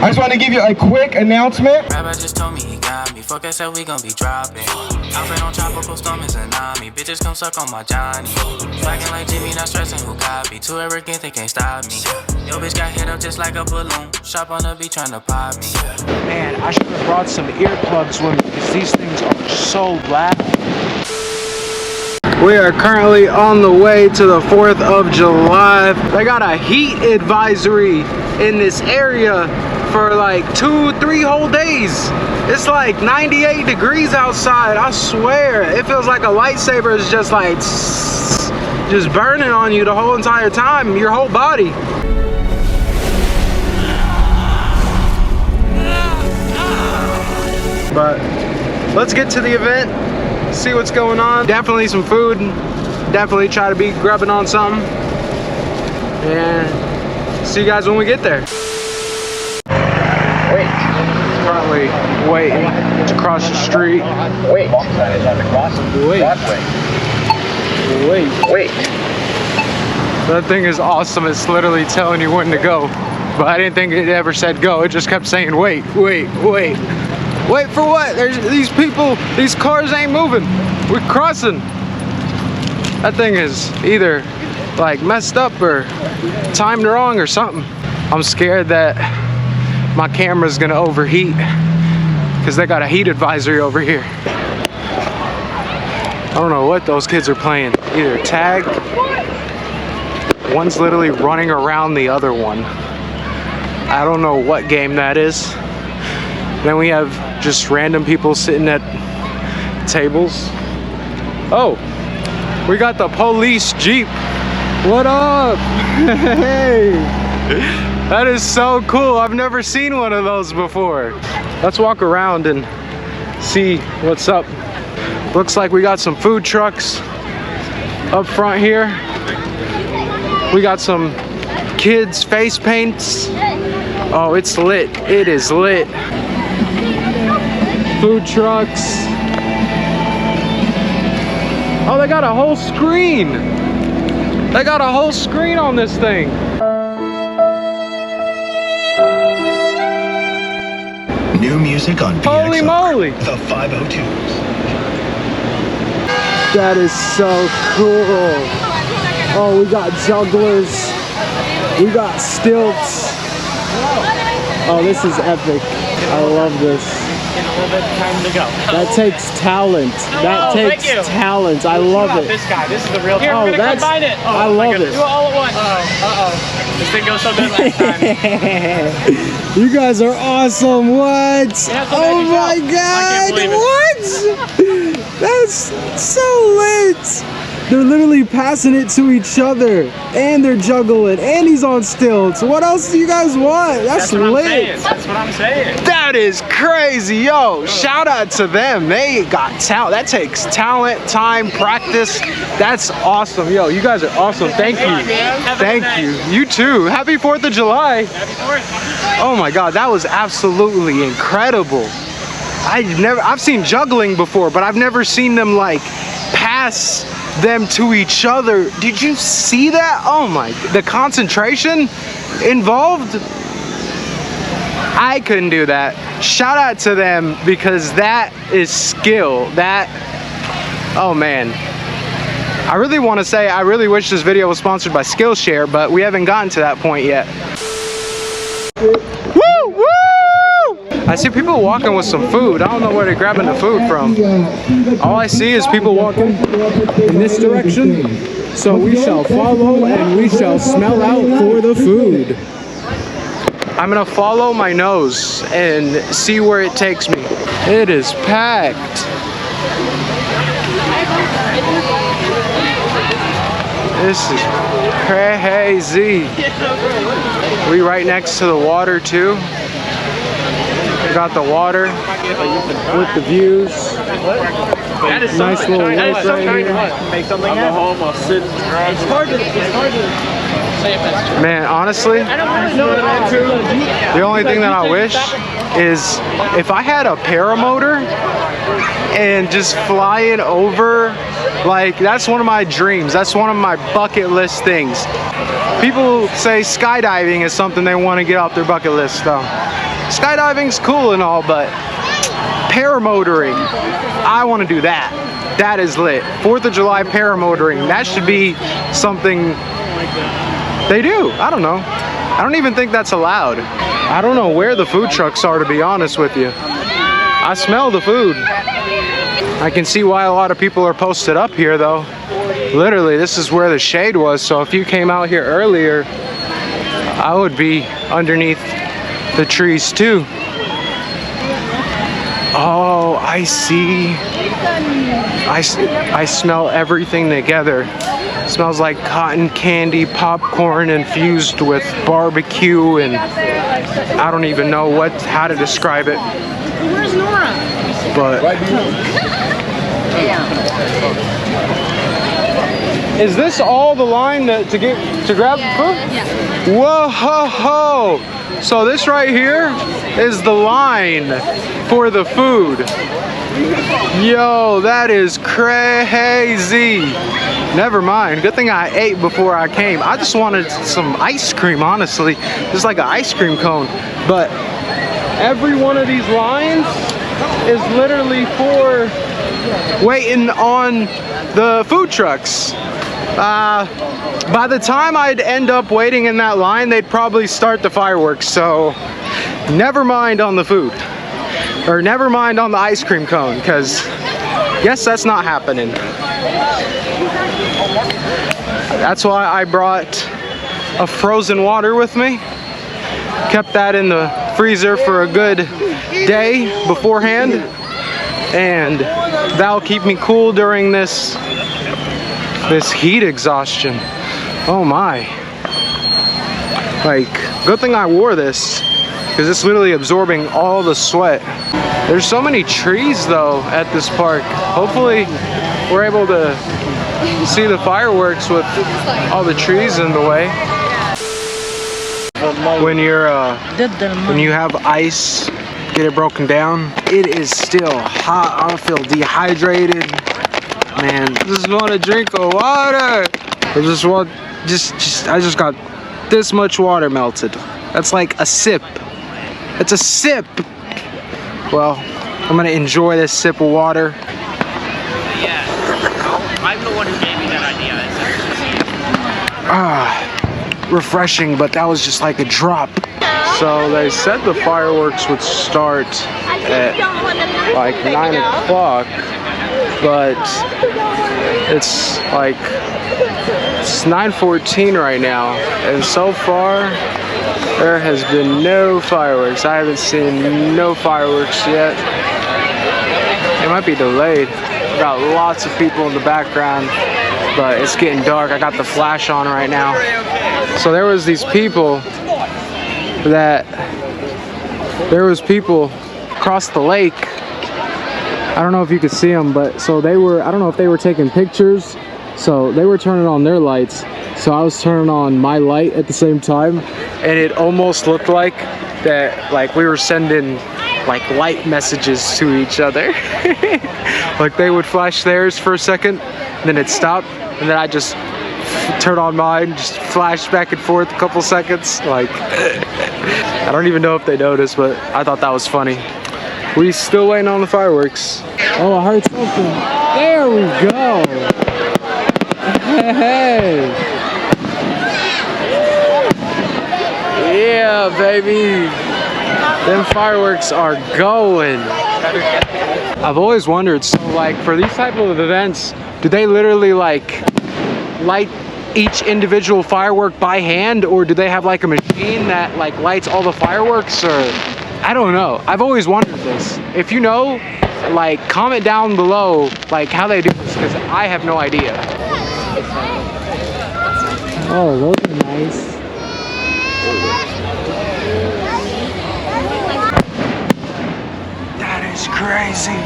I just want to give you a quick announcement. Rabbi just told me he got me. Fuck, I said we gon' be dropping. Outfit on tropical storm is a tsunami. Bitches come suck on my Johnny. Slacking like Jimmy, not stressing who got me. Too arrogant, they can't stop me. Yo, bitch got hit up just like a balloon. Shop on the beat trying to pop me. Man, I should have brought some earplugs with me because these things are so loud. We are currently on the way to the 4th of July. They got a heat advisory in this area for like 2-3 whole days. It's like 98 degrees outside. I swear, it feels like a lightsaber is just like just burning on you the whole entire time, your whole body. But let's get to the event, see what's going on. Definitely some food, definitely try to be grubbing on something. And see you guys when we get there. Currently waiting to cross the street. Wait. That thing is awesome. It's literally telling you when to go. But I didn't think it ever said go. It just kept saying wait. Wait for what? There's these people, these cars ain't moving. We're crossing. That thing is either like messed up or timed wrong or something. I'm scared that my camera's gonna overheat because they got a heat advisory over here. I don't know what those kids are playing. Either tag. One's literally running around the other one. I don't know what game that is. Then we have just random people sitting at tables. Oh, we got the police Jeep. What up? Hey, that is so cool. I've never seen one of those before. Let's walk around and see what's up. Looks like we got some food trucks up front here. We got some kids' face paints. Oh, it's lit. It is lit. Food trucks. Oh, they got a whole screen. They got a whole screen on this thing. New music on PXR. Holy moly. The 502s. That is so cool. Oh, we got jugglers. We got stilts. Oh, this is epic. I love this. A little bit of time to go. That takes talent. That takes talent. I love it. This guy, this is the real. Here, Oh, we're gonna that's. combine it. I love it. Do it all at once. Uh-oh. This didn't go so good last time. You guys are awesome. What? Oh my God. What? That's so lit. They're literally passing it to each other, and they're juggling, and he's on stilts. What else do you guys want? That's lit. That's what I'm saying. That is crazy, yo. Shout out to them. They got talent. That takes talent, time, practice. That's awesome, yo. You guys are awesome. Thank you. Thank you. You too. Happy 4th of July. Happy 4th. Oh my God, that was absolutely incredible. I've seen juggling before, but I've never seen them like pass them to each other. Did you see that? Oh my, the concentration involved. I couldn't do that. Shout out to them because that is skill. That, oh man. I really want to say I really wish this video was sponsored by Skillshare, but we haven't gotten to that point yet. Woo! Woo! I see people walking with some food. I don't know where they're grabbing the food from. All I see is people walking in this direction. So we shall follow and we shall smell out for the food. I'm gonna follow my nose and see where it takes me. It is packed. This is crazy. We right next to the water too. Got the water with the views. That is Nice so little nice. lake right here. Make something happen. Home, I'll sit. It's hard to say if that's true. Man, honestly, I don't really know if that's true. the only thing that I wish is if I had a paramotor and just flying over, like that's one of my dreams. That's one of my bucket list things. People say skydiving is something they want to get off their bucket list though. skydiving's cool and all, but paramotoring, I want to do that. That is lit. 4th of July paramotoring, that should be something they do. I don't know. I don't even think that's allowed. I don't know where the food trucks are, to be honest with you. I smell the food. I can see why a lot of people are posted up here though. Literally, this is where the shade was, so if you came out here earlier, I would be underneath the trees too. Oh, I see. I smell everything together. It smells like cotton candy, popcorn infused with barbecue, and I don't even know how to describe it. Where's Nora? But is this all the line to grab the food? Yeah. Whoa ho ho! So this right here is the line for the food. Yo, that is crazy. Never mind. Good thing I ate before I came. I just wanted some ice cream, honestly. Just like an ice cream cone. But every one of these lines is literally for waiting on the food trucks. By the time I'd end up waiting in that line, they'd probably start the fireworks. So never mind on the food. Or never mind on the ice cream cone, because guess that's not happening. That's why I brought a frozen water with me. Kept that in the freezer for a good day beforehand. And that'll keep me cool during this heat exhaustion. Oh my. Like, good thing I wore this, because it's literally absorbing all the sweat. There's so many trees though at this park. Hopefully we're able to see the fireworks with all the trees in the way. When you have ice, get it broken down, it is still hot. I feel dehydrated. Man, I just want a drink of water. I just got this much water melted. That's like a sip. It's a sip. Well, I'm gonna enjoy this sip of water. Yeah, I'm the one who gave me that idea. Refreshing, but that was just like a drop. So they said the fireworks would start at like 9 o'clock, but it's 9:14 right now, and so far there has been no fireworks. I haven't seen no fireworks yet. It might be delayed. We've got lots of people in the background, but it's getting dark. I got the flash on right now. So there was people across the lake. I don't know if you could see them, but so I don't know if they were taking pictures. So they were turning on their lights. So I was turning on my light at the same time, and it almost looked like that, like we were sending like light messages to each other. Like they would flash theirs for a second, and then it'd stop, and then I just turn on mine, just flash back and forth a couple seconds. Like, I don't even know if they noticed, but I thought that was funny. We still waiting on the fireworks. Oh, I heard something. There we go. Hey. Yeah, baby. Them fireworks are going. I've always wondered, so like for these type of events, do they literally like light each individual firework by hand, or do they have like a machine that like lights all the fireworks, or I don't know. I've always wondered this. If you know, like comment down below like how they do this, because I have no idea. Oh, those are nice. That is crazy.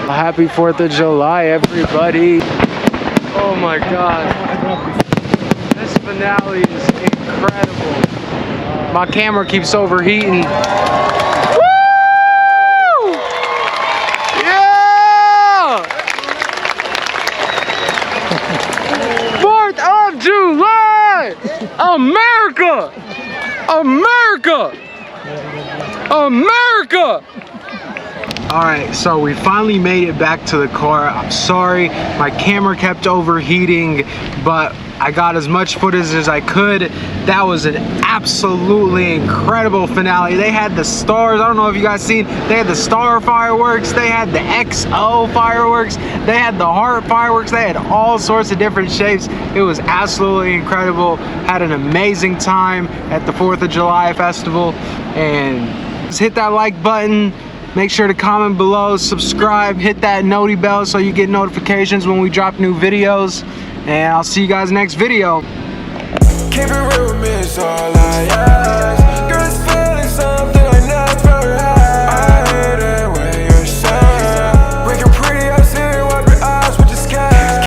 Happy 4th of July, everybody. Oh my God. This finale is incredible. My camera keeps overheating. Woo! America! America! Alright, so we finally made it back to the car. I'm sorry, my camera kept overheating, but I got as much footage as I could. That was an absolutely incredible finale. They had the stars, I don't know if you guys seen, they had the star fireworks, they had the XO fireworks, they had the heart fireworks, they had all sorts of different shapes. It was absolutely incredible. Had an amazing time at the 4th of July festival, and just hit that like button. Make sure to comment below, subscribe, hit that noti bell so you get notifications when we drop new videos. And I'll see you guys next video. Keep it real with me, it's all I ask.